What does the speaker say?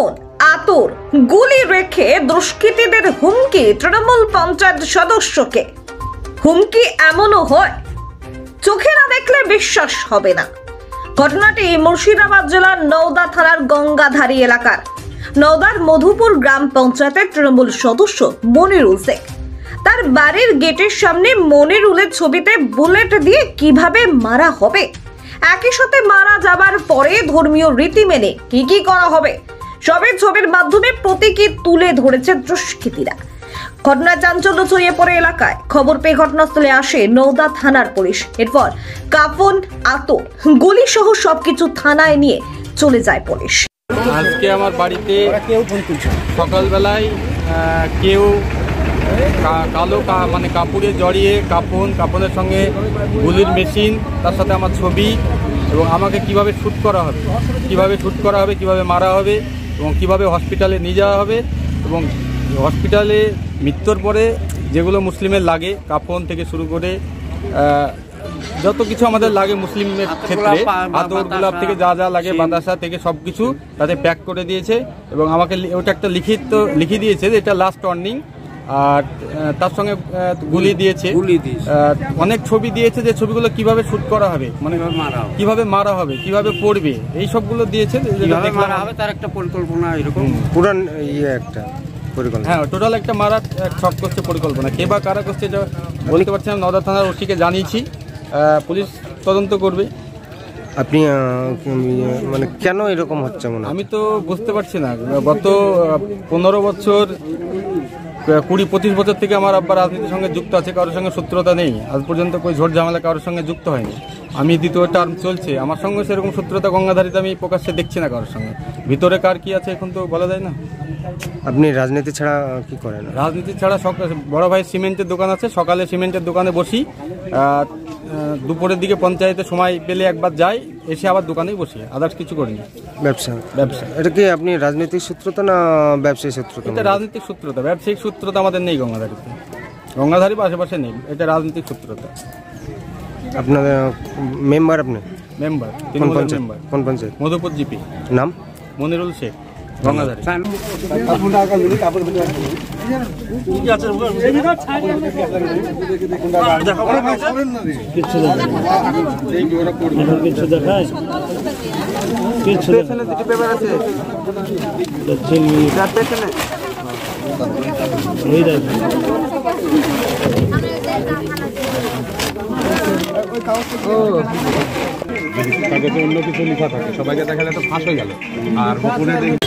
কাফন আতর গুলি রেখে দুষ্কৃতীদের হুমকি তৃণমূল পঞ্চায়েত সদস্যকে। হুমকি এমনও হয় চোখে না দেখলে বিশ্বাস হবে না। ঘটনাটি মুর্শিদাবাদ জেলার নওদা থানার গঙ্গাধারী এলাকার নওদার মধুপুর গ্রাম পঞ্চায়েতের তৃণমূল সদস্য মনিরুল শেখ। তার বাড়ির গেটের সামনে মনিরুলের ছবিতে বুলেট দিয়ে কিভাবে মারা হবে, একই সাথে মারা যাবার পরে ধর্মীয় রীতি মেনে কি করা হবে, সবের ছবির মাধ্যমে প্রতীকী তুলে ধরেছে দুষ্কৃতীরা। ঘটনায় চাঞ্চল্য ছড়িয়ে পড়ে এলাকায়। খবর পেয়ে ঘটনাস্থলে আসে নওদা থানার পুলিশ। এরপর কাফন আতর গুলি সহ সবকিছু থানায় নিয়ে চলে যায় পুলিশ। আজকে আমার বাড়িতে সকালবেলায় কেউ কালো মানে কাপড়ে জড়িয়ে কাপড়ের সঙ্গে গুলির মেশিন, তার সাথে আমার ছবি এবং আমাকে কিভাবে শ্যুট করা হবে, কিভাবে মারা হবে এবং কিভাবে হসপিটালে নিয়ে যাওয়া হবে এবং হসপিটালে মৃত্যুর পরে যেগুলো মুসলিমের লাগে, কাফন থেকে শুরু করে যত কিছু আমাদের লাগে মুসলিমের ক্ষেত্রে, আতর গোলাপ থেকে যা যা লাগে, বাতাসা থেকে সব কিছু তাতে প্যাক করে দিয়েছে এবং আমাকে ওটা একটা লিখে দিয়েছে যে এটা লাস্ট ওয়ার্নিং। আর তার সঙ্গে গুলি দিয়েছে, অনেক ছবি দিয়েছে যে ছবিগুলো কিভাবে শ্যুট করা হবে, মানে কিভাবে মারা হবে, কিভাবে পড়বে, এই সবগুলো দিয়েছে। তার একটা পরিকল্পনা, এরকম পুরান একটা পরিকল্পনা। হ্যাঁ, টোটাল একটা মারার ছক করছে পরিকল্পনা। কে বা কারা করছে এটা বলতে পারছি না। নওদা থানার ওসিকে জানিয়েছি, পুলিশ তদন্ত করবে। আপনি মানে কেন এরকম হচ্ছে মনে? আমি তো বুঝতে পারছি না। গত 15 বছর 20-25 বছর থেকে আমার আব্বা রাজনীতির সঙ্গে যুক্ত আছে, কারোর সঙ্গে শত্রুতা নেই। আজ পর্যন্ত কোনো ঝড় ঝামেলা কারোর সঙ্গে যুক্ত হয়নি। আমি দ্বিতীয় টার্ম চলছে, আমার সঙ্গে সেরকম শত্রুতা গঙ্গাধারীতে আমি প্রকাশ্যে দেখছি না কারোর সঙ্গে। ভিতরে কার কি আছে এখন তো বলা যায় না। আপনি রাজনীতি ছাড়া কি করেন? রাজনীতি ছাড়া বড় ভাই সিমেন্টের দোকান আছে, সকালে সিমেন্টের দোকানে বসি, দুপুরের দিকে পঞ্চায়েতে সময় পেলে একবার যাই, এসে আবার দোকানেই বসি, আদার্স কিছু করিনি। ব্যবসা। এটা কি আপনি রাজনৈতিক সূত্রতা না ব্যবসায়িক সূত্রতা? এটা রাজনৈতিক সূত্রতা, ব্যবসায়িক সূত্রতা আমাদের নেই গঙ্গাধারীতে। গঙ্গাধারী আশেপাশে নেই, এটা রাজনৈতিক সূত্রতা। আপনাদের মেম্বার? আপনি মেম্বার? কোন পঞ্চায়েত? মধুপুর জিপি। নাম? মনিরুল শেখ, গঙ্গাধারী। কাগজে অন্য কিছু লেখা থাকে, সবাইকে দেখালে তো ফাঁস হয়ে গেল। আর গোপনে দেখি